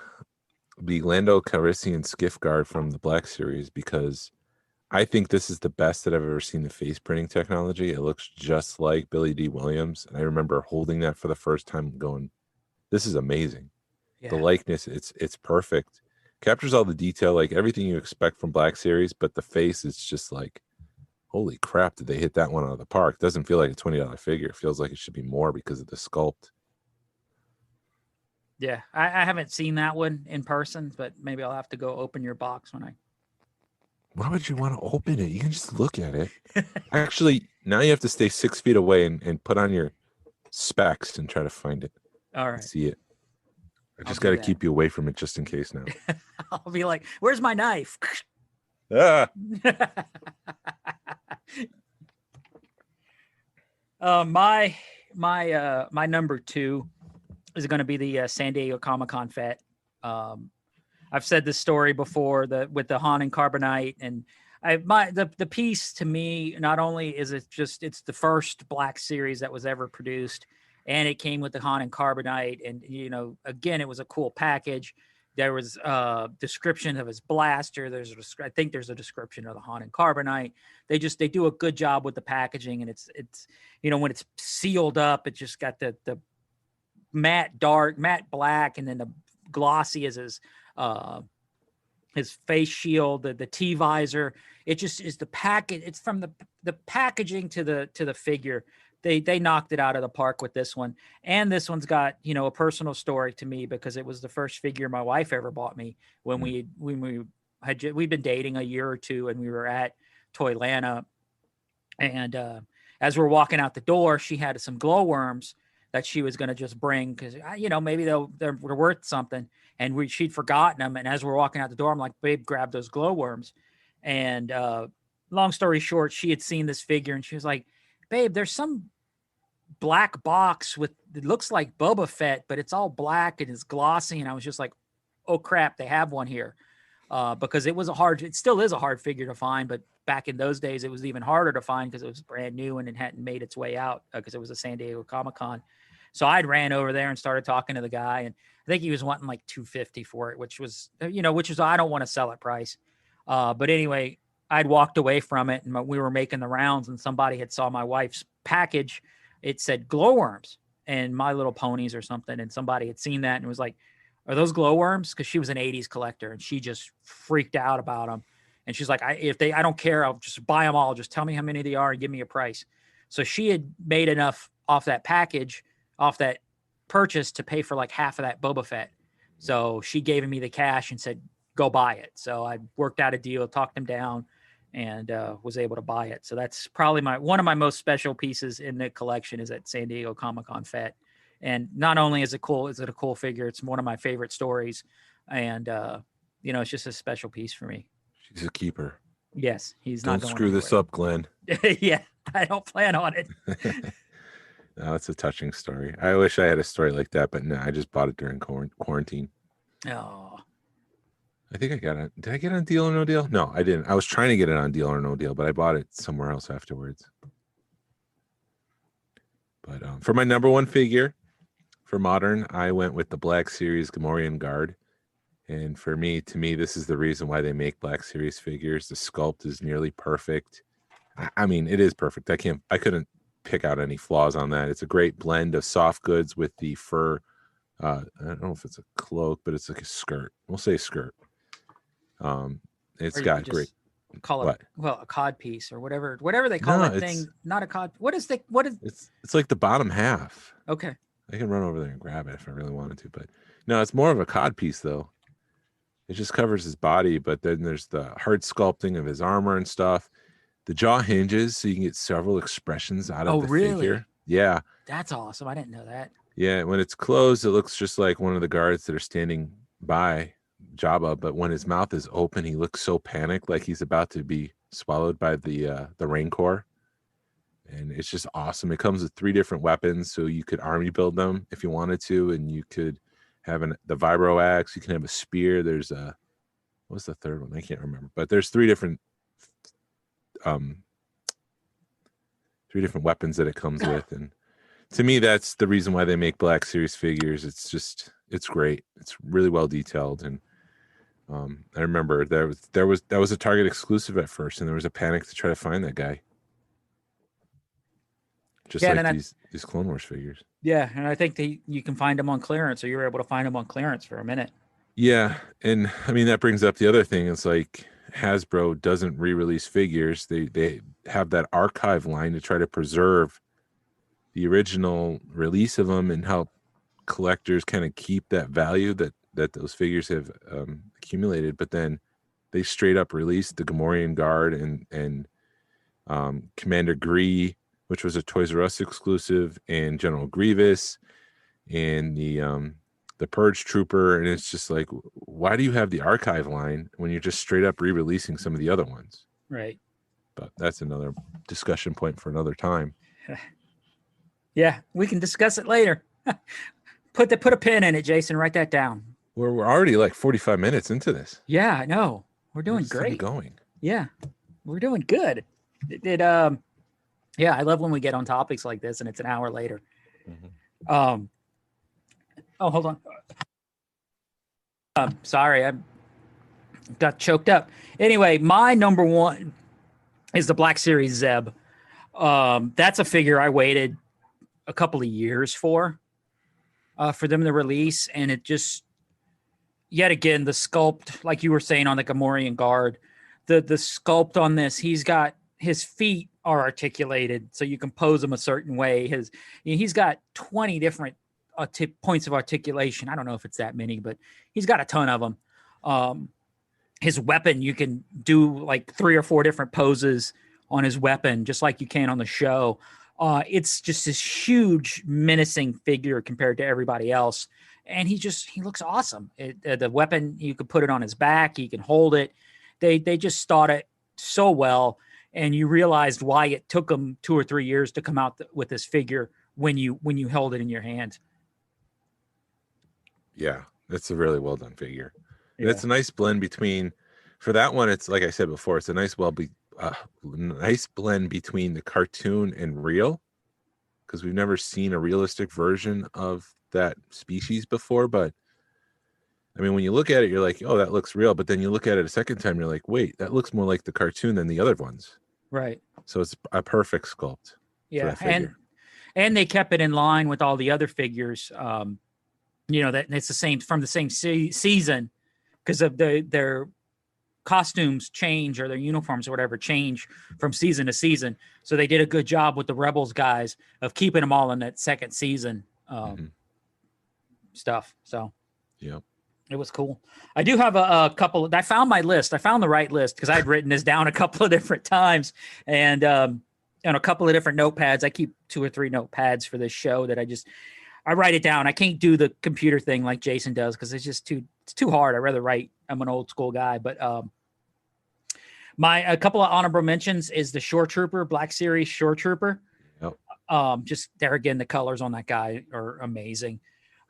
the Lando Calrissian Skiff Guard from the Black Series because I think this is the best that I've ever seen the face printing technology. It looks just like Billy D. Williams. And I remember holding that for the first time going, this is amazing. Yeah. The likeness, it's perfect. Captures all the detail, like everything you expect from Black Series, but the face is just like, holy crap, did they hit that one out of the park? Doesn't feel like a $20 figure. It feels like it should be more because of the sculpt. Yeah. I haven't seen that one in person, but maybe I'll have to go open your box when I. Why would you want to open it? You can just look at it. Actually, now you have to stay 6 feet away and put on your specs and try to find it. All And right. see it. I just do got to that. keep you away from it just in case now. I'll be like, where's my knife? Ah, My number 2 is going to be the San Diego Comic-Con Fett. I've said this story before with the Han and Carbonite, and the piece to me, not only is it's the first Black Series that was ever produced, and it came with the Han and Carbonite, and again, it was a cool package. There was a description of his blaster. I think there's a description of the Han and Carbonite. They do a good job with the packaging, and it's when it's sealed up, it just got the matte black, and then the glossy as his face shield, the T visor. It just is the package. It's from the packaging to the figure. They knocked it out of the park with this one. And this one's got, a personal story to me because it was the first figure my wife ever bought me when we'd been dating a year or two, and we were at Toylanta. And as we're walking out the door, she had some glowworms that she was going to just bring because, maybe they're worth something. And she'd forgotten them. And as we're walking out the door, I'm like, babe, grab those glowworms. And long story short, she had seen this figure and she was like, babe, there's some black box it looks like Boba Fett, but it's all black and it's glossy. And I was just like, oh crap, they have one here. Because it still is a hard figure to find, but back in those days, it was even harder to find because it was brand new and it hadn't made its way out because it was a San Diego Comic-Con. So I'd ran over there and started talking to the guy, and I think he was wanting like $250 for it, which was I don't want to sell at price. But anyway, I'd walked away from it, and we were making the rounds, and somebody had saw my wife's package. It said glowworms and My Little Ponies or something, and somebody had seen that and was like, "Are those glowworms?" Because she was an '80s collector, and she just freaked out about them. And she's like, I don't care. I'll just buy them all. Just tell me how many they are and give me a price. So she had made enough off that package, off that purchase, to pay for like half of that Boba Fett. So she gave me the cash and said, go buy it. So I worked out a deal, talked him down, and was able to buy it. So that's probably one of my most special pieces in the collection is at San Diego Comic-Con Fett. And not only is it a cool figure, it's one of my favorite stories. And, it's just a special piece for me. she's a keeper. Yes, he's not Don't going screw this anywhere. up, Glenn. Yeah, I don't plan on it. No, it's a touching story. I wish I had a story like that, but no, I just bought it during quarantine. Oh, I think I got it. Did I get it on Deal or No Deal? No, I didn't. I was trying to get it on Deal or No Deal, but I bought it somewhere else afterwards. But for my number 1 figure for modern, I went with the Black Series Gamorrean Guard. And to me, this is the reason why they make Black Series figures. The sculpt is nearly perfect. I mean, it is perfect. I couldn't pick out any flaws on that. It's a great blend of soft goods with the fur. I don't know if it's a cloak, but it's like a skirt. We'll say skirt. It's or you got could great. just call it What? a cod piece or whatever they call No, that thing. Not a cod. What is? It's like the bottom half. Okay. I can run over there and grab it if I really wanted to, but no, it's more of a cod piece though. It just covers his body, but then there's the hard sculpting of his armor and stuff. The jaw hinges so you can get several expressions out of the figure. Yeah. That's awesome. I didn't know that. Yeah. When it's closed, it looks just like one of the guards that are standing by Jabba, but when his mouth is open, he looks so panicked, like he's about to be swallowed by the Rancor. And it's just awesome. It comes with 3 different weapons, so you could army build them if you wanted to, and you could have the vibro axe. You can have a spear. There's what's the third one? I can't remember. But there's 3 different different weapons that it comes with. And to me, that's the reason why they make Black Series figures. It's great. It's really well detailed. And I remember that was a Target exclusive at first, and there was a panic to try to find that guy. Just like these Clone Wars figures. Yeah, and I think you can find them on clearance, or you were able to find them on clearance for a minute. Yeah, and I mean that brings up the other thing. It's like Hasbro doesn't re-release figures. They have that archive line to try to preserve the original release of them and help collectors kind of keep that value that those figures have accumulated. But then they straight up released the Gamorrean Guard and Commander Gree, which was a Toys R Us exclusive, and General Grievous, and the Purge Trooper. And it's just like, why do you have the archive line when you're just straight up re-releasing some of the other ones? Right. But that's another discussion point for another time. Yeah, we can discuss it later. Put a pin in it, Jason. Write that down. We're already like 45 minutes into this. Yeah, I know. We're doing Where's this thing great. going. Yeah, we're doing good. Yeah, I love when we get on topics like this and it's an hour later. Mm-hmm. Oh, hold on. Sorry, I got choked up. Anyway, my number one is the Black Series Zeb. That's a figure I waited a couple of years for them to release, and it just, yet again, the sculpt, like you were saying on the Gamorrean Guard, the sculpt on this, his feet are articulated, so you can pose them a certain way. He's got 20 different points of articulation. I don't know if it's that many, but he's got a ton of them. His weapon, you can do like 3 or 4 different poses on his weapon, just like you can on the show. It's just this huge menacing figure compared to everybody else. And he looks awesome. The weapon, you could put it on his back. He can hold it. They just thought it so well. And you realized why it took them 2 or 3 years to come out with this figure when you held it in your hand. Yeah, that's a really well done figure. Yeah. And it's a nice blend between, for that one, it's like I said before, it's a nice nice blend between the cartoon and real, because we've never seen a realistic version of that species before. But I mean, when you look at it, you're like, oh, that looks real. But then you look at it a second time, you're like, wait, that looks more like the cartoon than the other ones. Right. So it's a perfect sculpt. Yeah. And they kept it in line with all the other figures. That it's the same from the same season, because of their costumes change, or their uniforms or whatever change from season to season. So they did a good job with the Rebels guys of keeping them all in that second season stuff. So yep. It was cool. I do have a couple. I found my list. I found the right list because I'd written this down a couple of different times, and on a couple of different notepads. I keep 2 or 3 notepads for this show that I write it down. I can't do the computer thing like Jason does because it's just too hard. I rather write. I'm an old school guy, but a couple of honorable mentions is the Shore Trooper, Black Series Shore Trooper. Yep. Just there again, the colors on that guy are amazing.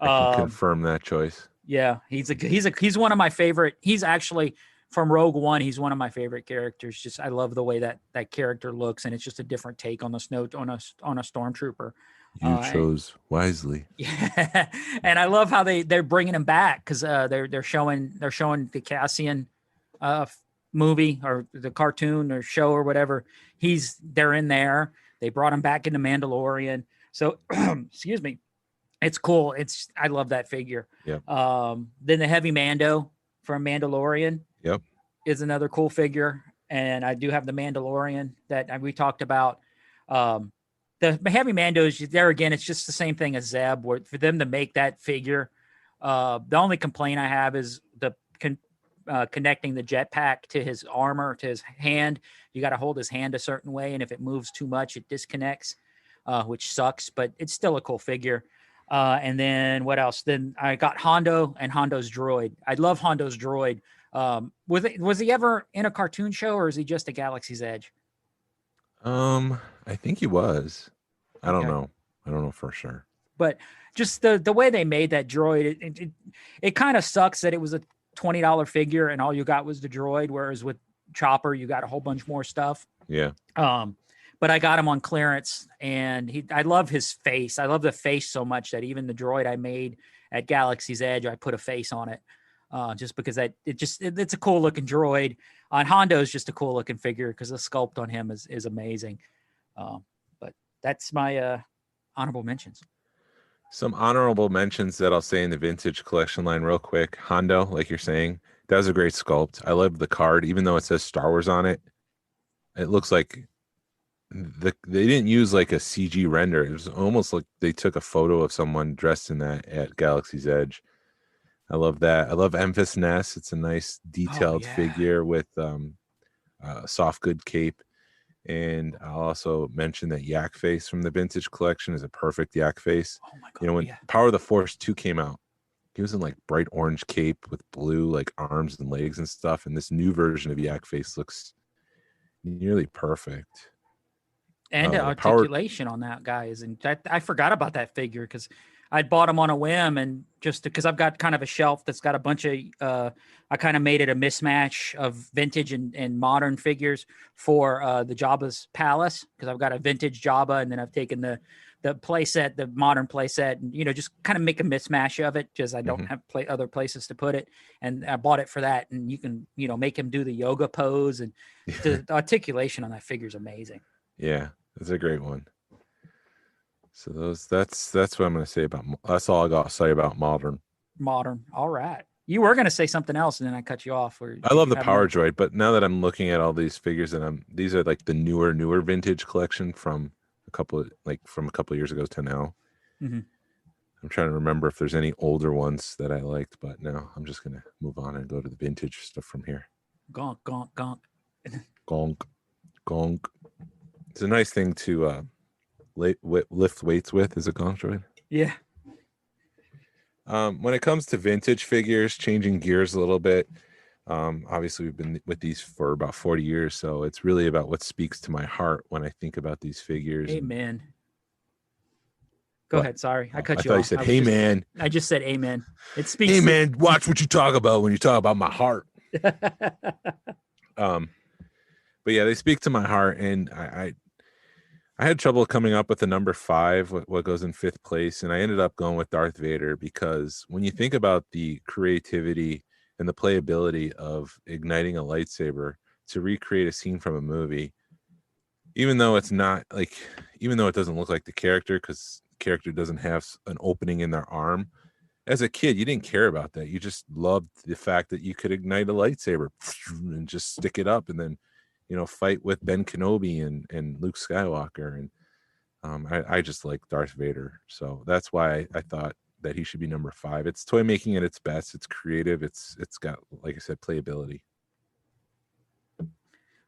I can confirm that choice. Yeah, he's one of my favorite. He's actually from Rogue One. He's one of my favorite characters. Just I love the way that character looks, and it's just a different take on the on a stormtrooper. You chose wisely. Yeah, and I love how they're bringing him back because they're showing the Cassian movie or the cartoon or show or whatever. They're in there. They brought him back into Mandalorian. So excuse me. It's cool. I love that figure. Yep. Then the Heavy Mando from Mandalorian. Yep. Is another cool figure. And I do have the Mandalorian that we talked about. The Heavy Mando is there again. It's just the same thing as Zeb. Where for them to make that figure, the only complaint I have is the connecting the jetpack to his armor, to his hand. You got to hold his hand a certain way. And if it moves too much, it disconnects, which sucks, but it's still a cool figure. And then what else? Then I got Hondo and Hondo's droid. I love Hondo's droid. Was he ever in a cartoon show, or is he just a Galaxy's Edge? I think he was. I don't know. I don't know for sure. But just the way they made that droid, it kind of sucks that it was a $20 figure and all you got was the droid, whereas with Chopper you got a whole bunch more stuff. Yeah. But but I got him on clearance, and I love his face. I love the face so much that even the droid I made at Galaxy's Edge, I put a face on it, just because it's a cool looking droid. Hondo's just a cool looking figure because the sculpt on him is amazing. But that's my honorable mentions. Some honorable mentions that I'll say in the vintage collection line real quick. Hondo, like you're saying, that was a great sculpt. I love the card, even though it says Star Wars on it. It looks like they didn't use like a CG render. It was almost like they took a photo of someone dressed in that at Galaxy's Edge. I love that. I love Emphas Ness. It's a nice detailed figure with a soft good cape. And I'll also mention that Yak Face from the vintage collection is a perfect Yak Face. Oh my God, you know, when Power of the Force 2 came out, he was in like bright orange cape with blue like arms and legs and stuff. And this new version of Yak Face looks nearly perfect. And the articulation on that guy I forgot about that figure because I bought him on a whim, and just because I've got kind of a shelf that's got a bunch of I kind of made it a mismatch of vintage and modern figures for the Jabba's palace, because I've got a vintage Jabba, and then I've taken the playset, the modern playset, and just kind of make a mismatch of it because I don't have other places to put it, and I bought it for that. And you can make him do the yoga pose, and the articulation on that figure is amazing. Yeah, that's a great one. So that's what I'm going to say about. That's all I got to say about modern. All right. You were going to say something else, and then I cut you off. I love the Power Droid, but now that I'm looking at all these figures, and these are like the newer vintage collection from a couple of years ago to now. Mm-hmm. I'm trying to remember if there's any older ones that I liked, but no, I'm just going to move on and go to the vintage stuff from here. Gonk, gonk, gonk. Gonk, gonk. It's a nice thing to lift weights with, is a gonk droid. Yeah. When it comes to vintage figures, changing gears a little bit, obviously we've been with these for about 40 years, so it's really about what speaks to my heart when I think about these figures. Amen. Go ahead. Sorry, I cut you off. I off. thought you said, "Hey, man." I just said amen. It speaks. Hey, man, watch what you talk about when you talk about my heart. But yeah, they speak to my heart, and I had trouble coming up with the number 5, what goes in 5th place, and I ended up going with Darth Vader, because when you think about the creativity and the playability of igniting a lightsaber to recreate a scene from a movie, even though it doesn't look like the character, because the character doesn't have an opening in their arm, as a kid, you didn't care about that. You just loved the fact that you could ignite a lightsaber and just stick it up and then fight with Ben Kenobi and Luke Skywalker. And I just like Darth Vader. So that's why I thought that he should be number 5. It's toy making at its best. It's creative. It's got, like I said, playability.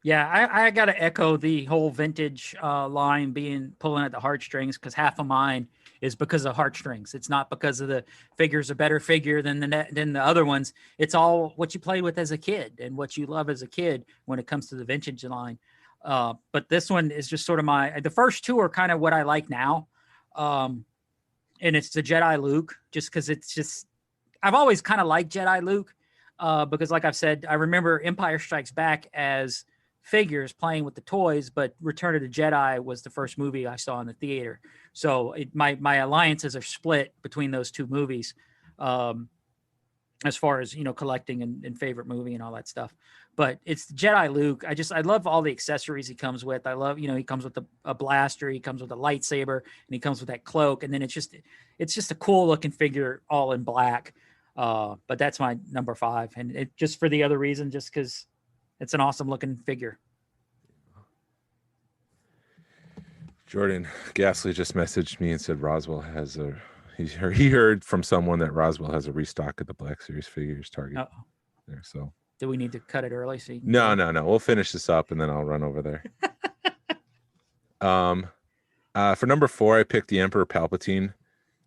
Yeah, I got to echo the whole vintage line pulling at the heartstrings, because half of mine is because of heartstrings. It's not because of the figure's a better figure than the other ones. It's all what you played with as a kid and what you love as a kid when it comes to the vintage line. But this one is just sort of the first two are kind of what I like now. And it's the Jedi Luke, just because I've always kind of liked Jedi Luke, because like I've said, I remember Empire Strikes Back as figures playing with the toys, but Return of the Jedi was the first movie I saw in the theater. So my alliances are split between those two movies, as far as, collecting and favorite movie and all that stuff. But it's Jedi Luke. I love all the accessories he comes with. I love, he comes with a blaster, he comes with a lightsaber, and he comes with that cloak. And then it's just a cool looking figure all in black. But that's my number 5. And it just for the other reason, just because it's an awesome looking figure. Jordan Gasly just messaged me and said Roswell has he heard from someone that Roswell has a restock of the Black Series figures Target there. So do we need to cut it early? So no. We'll finish this up and then I'll run over there. For number 4, I picked the Emperor Palpatine,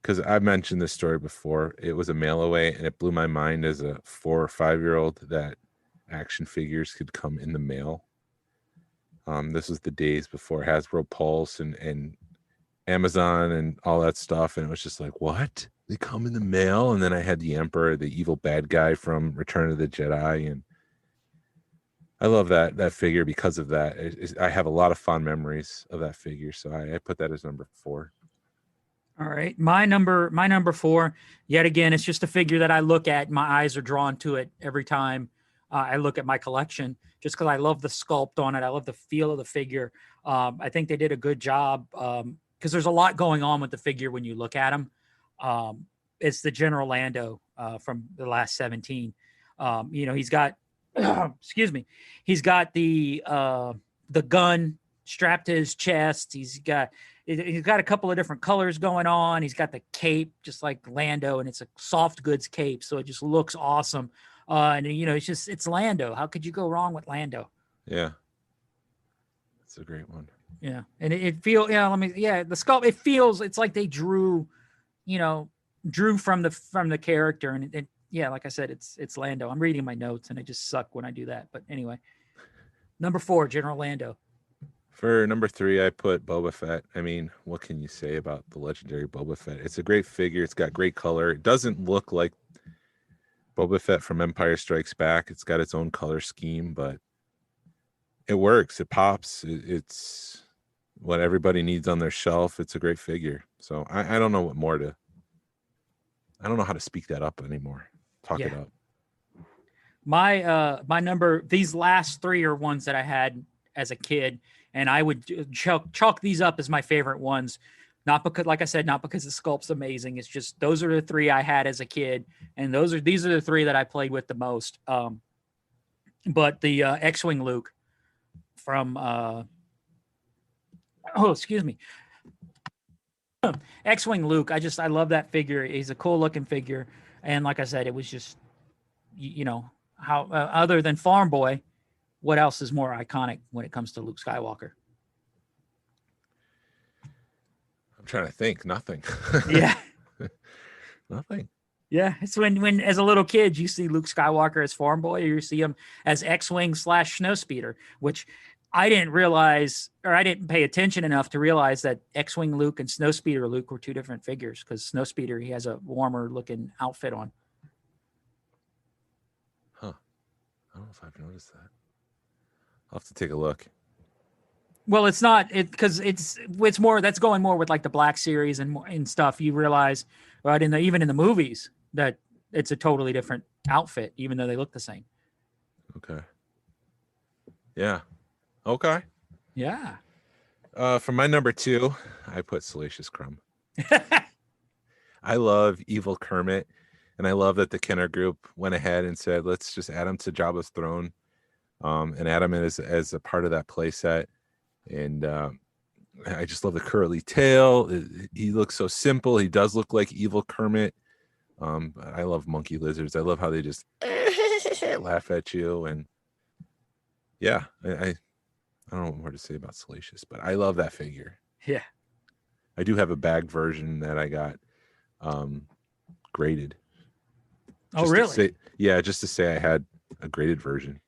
because I've mentioned this story before. It was a mail away, and it blew my mind as a 4 or 5-year-old that action figures could come in the mail. This was the days before Hasbro Pulse and Amazon and all that stuff, and it was just like, what? They come in the mail? And then I had the Emperor, the evil bad guy from Return of the Jedi, and I love that figure because of that. I have a lot of fond memories of that figure, so I put that as number 4. All right. My number 4, yet again, it's just a figure that I look at. My eyes are drawn to it every time I look at my collection, just because I love the sculpt on it. I love the feel of the figure. I think they did a good job because there's a lot going on with the figure when you look at him. It's the General Lando from the last 17. He's got, excuse me, he's got the gun strapped to his chest. He's got a couple of different colors going on. He's got the cape just like Lando, and it's a soft goods cape, so it just looks awesome. It's Lando. How could you go wrong with Lando? Yeah, it's a great one. Yeah, and the sculpt. It feels it's like they drew from the character, and like I said, it's Lando. I'm reading my notes, and I just suck when I do that. But anyway, number 4, General Lando. For number 3, I put Boba Fett. I mean, what can you say about the legendary Boba Fett? It's a great figure. It's got great color. It doesn't look like Boba Fett from Empire Strikes Back. It's got its own color scheme, but it works. It pops. It's what everybody needs on their shelf. It's a great figure. So I don't know I don't know how to speak that up anymore. Talk it up. My number, these last 3 are ones that I had as a kid, and I would chalk these up as my favorite ones. Not because, like I said, not because the sculpt's amazing. It's just those are the 3 I had as a kid, and these are the 3 that I played with the most. But the X-Wing Luke from X-Wing Luke. I love that figure. He's a cool looking figure, and like I said, it was just how other than Farm Boy, what else is more iconic when it comes to Luke Skywalker? I'm trying to think. Nothing. Yeah. Nothing. Yeah. It's when as a little kid, you see Luke Skywalker as Farm Boy, or you see him as X-Wing / Snowspeeder, which I didn't realize, or I didn't pay attention enough to realize that X-Wing Luke and Snowspeeder Luke were 2 different figures, because Snowspeeder, he has a warmer looking outfit on. Huh. I don't know if I've noticed that. I'll have to take a look. Well, it's not because it's more that's going more with like the Black Series and stuff. You realize, right, even in the movies, that it's a totally different outfit, even though they look the same. Okay. Yeah. Okay. Yeah. For my number 2, I put Salacious Crumb. I love Evil Kermit, and I love that the Kenner Group went ahead and said, let's just add him to Jabba's throne, and add him as a part of that play set. And I just love the curly tail. He looks so simple. He does look like Evil Kermit. I love monkey lizards. I love how they just laugh at you. And yeah, I don't know what more to say about Salacious, but I love that figure. Yeah. I do have a bagged version that I got graded. Oh, really? Just to say I had a graded version.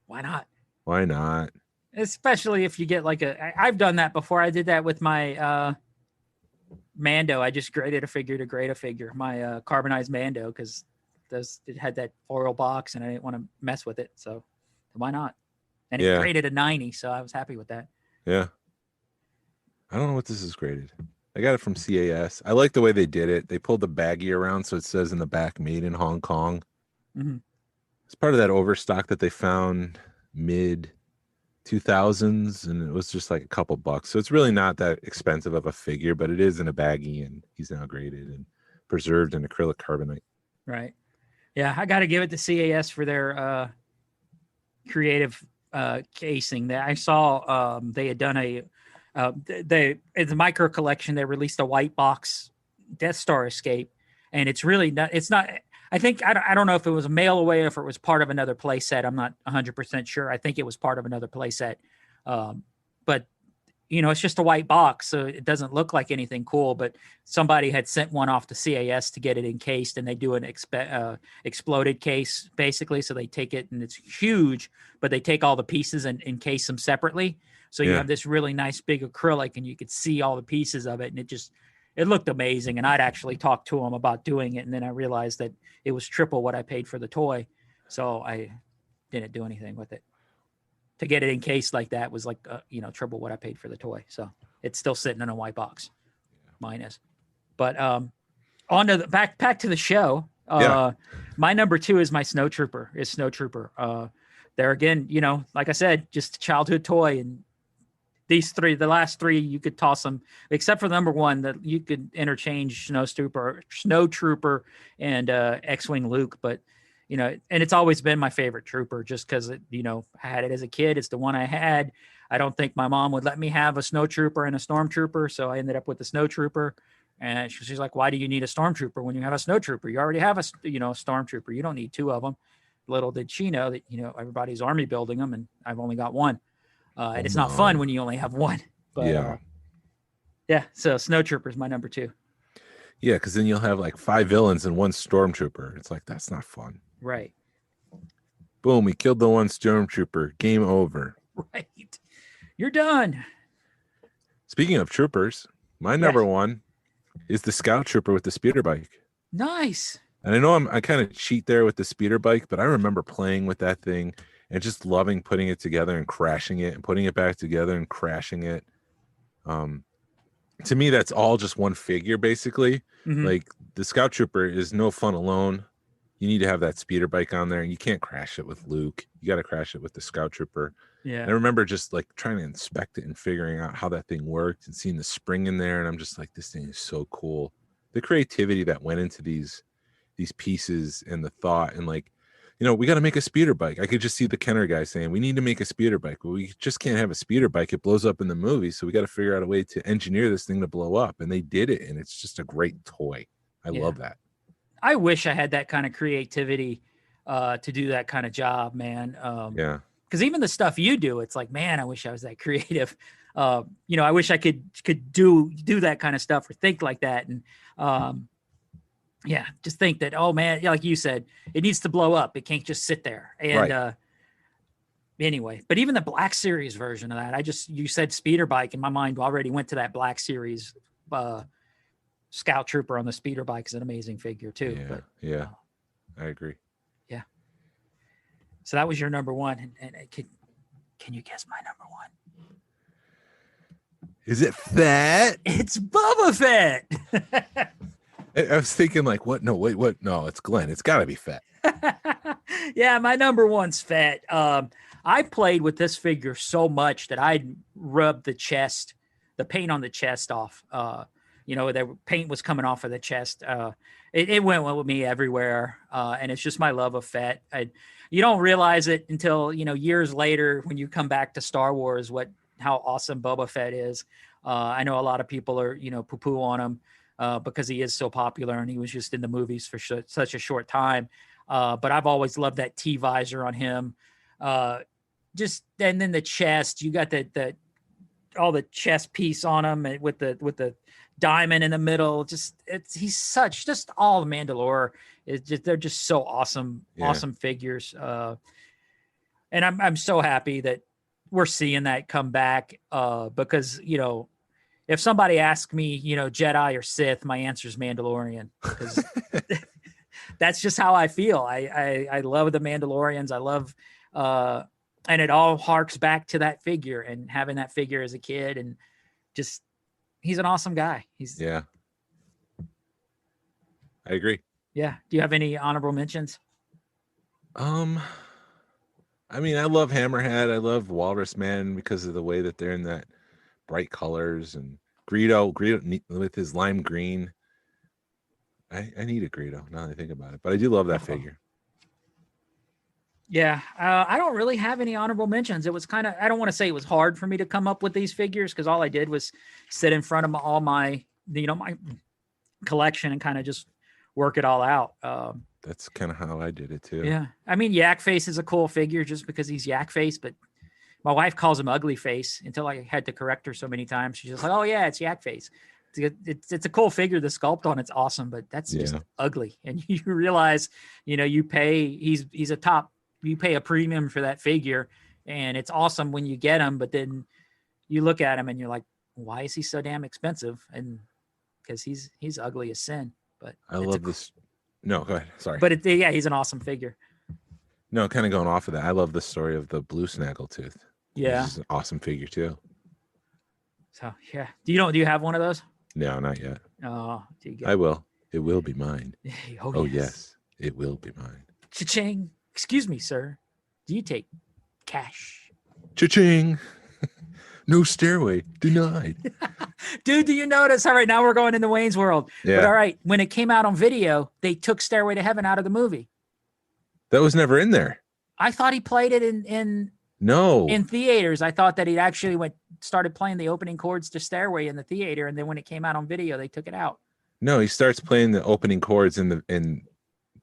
Why not? Why not? Especially if you get like I've done that before. I did that with my Mando. I just graded a figure to grade a figure, my carbonized Mando, because it had that foil box and I didn't want to mess with it. So why not? And it graded a 90, so I was happy with that. Yeah. I don't know what this is graded. I got it from CAS. I like the way they did it. They pulled the baggie around so it says in the back, made in Hong Kong. Mm-hmm. It's part of that overstock that they found mid 2000s, and it was just like a couple bucks. So it's really not that expensive of a figure, but it is in a baggie, and he's now graded and preserved in acrylic carbonate. Right. Yeah, I got to give it to CAS for their creative casing. That I saw they had done in the micro collection, they released a white box Death Star escape, and it's really not. It's not. I think I don't know if it was a mail away or if it was part of another play set. I'm not 100% sure. I think it was part of another play set, but it's just a white box, so it doesn't look like anything cool. But somebody had sent one off to CAS to get it encased, and they do an exploded case basically. So they take it, and it's huge, but they take all the pieces and encase them separately. So you have this really nice big acrylic, and you could see all the pieces of it, and it looked amazing. And I'd actually talked to him about doing it, and then I realized that it was triple what I paid for the toy, so I didn't do anything with it. to get it encased like that was like, triple what I paid for the toy. So it's still sitting in a white box. Mine is. But on to the back to the show. My number 2 is my Snow Trooper. There again, like I said, just a childhood toy, and these three, the last three, you could toss them, except for the number 1 that you could interchange Snow Trooper and X-Wing Luke. But, and it's always been my favorite trooper just because, I had it as a kid. It's the one I had. I don't think my mom would let me have a Snow Trooper and a Stormtrooper. So I ended up with the Snow Trooper. And she's like, why do you need a Stormtrooper when you have a Snow Trooper? You already have a Stormtrooper. You don't need 2 of them. Little did she know that, everybody's army building them and I've only got 1. And it's not fun when you only have 1. But so Snow Trooper is my number 2. Yeah, because then you'll have like 5 villains and 1 Stormtrooper. It's like, that's not fun. Right. Boom, we killed the 1 Stormtrooper. Game over. Right. You're done. Speaking of troopers, my number 1 is the Scout Trooper with the speeder bike. Nice. And I know I kind of cheat there with the speeder bike, but I remember playing with that thing and just loving putting it together and crashing it and putting it back together and crashing it. To me, that's all just one figure, basically. Mm-hmm. Like the Scout Trooper is no fun alone. You need to have that speeder bike on there, and you can't crash it with Luke. You got to crash it with the Scout Trooper. Yeah. And I remember just like trying to inspect it and figuring out how that thing worked and seeing the spring in there. And I'm just like, this thing is so cool. The creativity that went into these pieces and the thought and like, we got to make a speeder bike. I could just see the Kenner guy saying, we need to make a speeder bike. Well, we just can't have a speeder bike. It blows up in the movie. So we got to figure out a way to engineer this thing to blow up. And they did it. And it's just a great toy. I love that. I wish I had that kind of creativity to do that kind of job, man. Because even the stuff you do, it's like, man, I wish I was that creative. I wish I could do that kind of stuff or think like that. And just think that, oh man, like you said, it needs to blow up. It can't just sit there. And anyway, but even the Black Series version of that, you said speeder bike, and my mind already went to that Black Series Scout Trooper on the speeder bike is an amazing figure too. I agree. Yeah. So that was your number 1. And can you guess my number 1? Is it Fett? It's Boba Fett. I was thinking like, what? No, wait, what? No, it's Glenn. It's got to be Fett. Yeah, my number 1's Fett. I played with this figure so much that I rubbed the paint on the chest off. The paint was coming off of the chest. It went with me everywhere. And it's just my love of Fett. You don't realize it until, years later when you come back to Star Wars, how awesome Boba Fett is. I know a lot of people are, poo-poo on him because he is so popular and he was just in the movies for such a short time. But I've always loved that T-visor on him. And then the chest, you got all the chest piece on him with the diamond in the middle. He's just all the Mandalore is just, they're just so awesome figures. And I'm so happy that we're seeing that come back because, if somebody asks me, Jedi or Sith, my answer is Mandalorian because that's just how I feel. I love the Mandalorians. I love, and it all harks back to that figure and having that figure as a kid and just, he's an awesome guy. I agree. Yeah. Do you have any honorable mentions? I love Hammerhead. I love Walrus Man because of the way that they're in that bright colors, and Greedo with his lime green. I need a Greedo now that I think about it, but I do love that figure. Yeah. I don't really have any honorable mentions. It was I don't want to say it was hard for me to come up with these figures because all I did was sit in front of all my, my collection and kind of just work it all out. That's kind of how I did it too. Yeah. Yak Face is a cool figure just because he's Yak Face, but my wife calls him Ugly Face until I had to correct her so many times. She's just like, oh yeah, it's Yak Face. It's a cool figure. The sculpt on it's awesome, but that's just ugly. And you realize, you pay, he's a top, you pay a premium for that figure and it's awesome when you get him, but then you look at him and you're like, why is he so damn expensive? And because he's ugly as sin, but I love this. No, go ahead. Sorry. But he's an awesome figure. No, kind of going off of that. I love the story of the blue snaggletooth. Yeah. This is an awesome figure too. So yeah. Do you have one of those? No, not yet. Oh, do you get I will. It will be mine. Oh, Oh yes, it will be mine. Cha-ching. Excuse me, sir. Do you take cash? Cha-ching. No stairway denied. Dude, do you notice? All right, now we're going into Wayne's World. Yeah. But all right, when it came out on video, they took Stairway to Heaven out of the movie. That was never in there. I thought he played it in No. theaters. I thought that he actually started playing the opening chords to Stairway in the theater, and then when it came out on video, they took it out. No, he starts playing the opening chords in the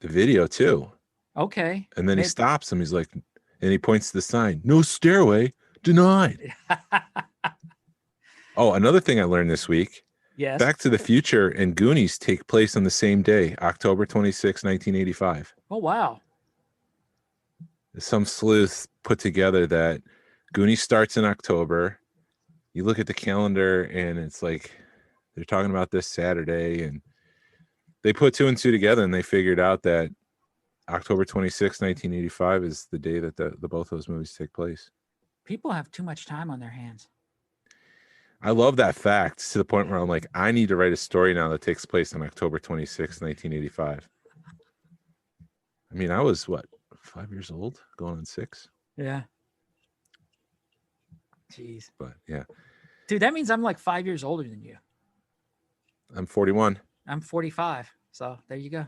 video too. Okay. And then he Maybe- stops him. He's like, and he points to the sign, no stairway denied. Oh, another thing I learned this week, Yes. Back to the Future and Goonies take place on the same day, October 26, 1985. Oh, wow. Some sleuth put together that Goonies starts in October. You look at the calendar and it's like they're talking about this Saturday, and they put 2 and 2 together and they figured out that October 26, 1985 is the day that the both those movies take place. People have too much time on their hands. I love that fact to the point where I'm like, I need to write a story now that takes place on October 26, 1985. I mean, I was 5 years old, going on 6. Yeah. Jeez. But yeah, Dude, that means I'm like 5 years older than you. I'm 41. I'm 45. So there you go.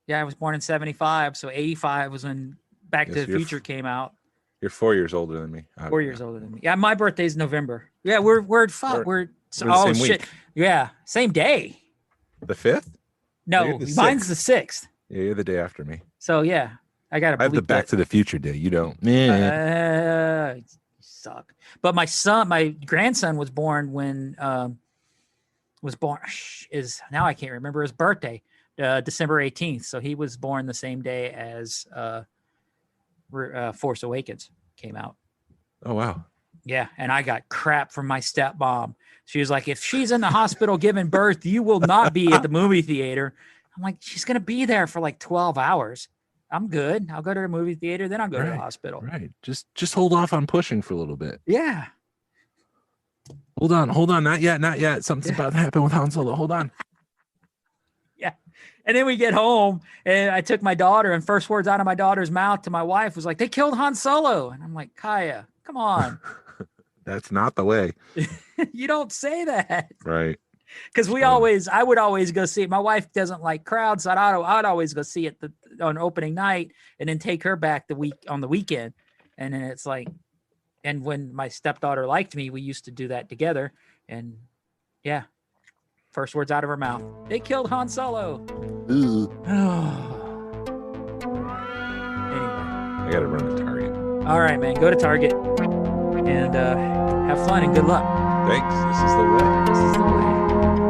Yeah, I was born in 75. So 85 was when Back Yes, to the you're Future came out. You're 4 years older than me. 4 years older than me. Yeah, my birthday's November. Yeah, we're We're oh the same shit. week. Yeah, same day. The 5th? No, You're the mine's the 6th. Yeah, you're the day after me. So yeah, I got to I have the Back to the Future day. You don't. You suck. But my grandson was born when is now I can't remember his birthday, December 18th. So he was born the same day as Force Awakens came out. Oh wow. Yeah, and I got crap from my stepmom. She was like, if she's in the hospital giving birth, you will not be at the movie theater. I'm like, she's gonna be there for like 12 hours. I'm good. I'll go to the movie theater, then I'll go to the hospital. Right. Just hold off on pushing for a little bit. Yeah. Hold on. Not yet. Something's about to happen with Han Solo. Hold on. Yeah. And then we get home and I took my daughter, and first words out of my daughter's mouth to my wife was like, they killed Han Solo. And I'm like, Kaya, come on. That's not the way. You don't say that. Right. Because I would always go see it. My wife doesn't like crowds. So I'd always go see it on opening night and then take her back on the weekend. And then it's like, and when my stepdaughter liked me, we used to do that together. And yeah, first words out of her mouth, they killed Han Solo. Ooh. Anyway. I gotta run to Target. All right, man, go to Target and have fun and good luck. Thanks. This is the way. This is the way.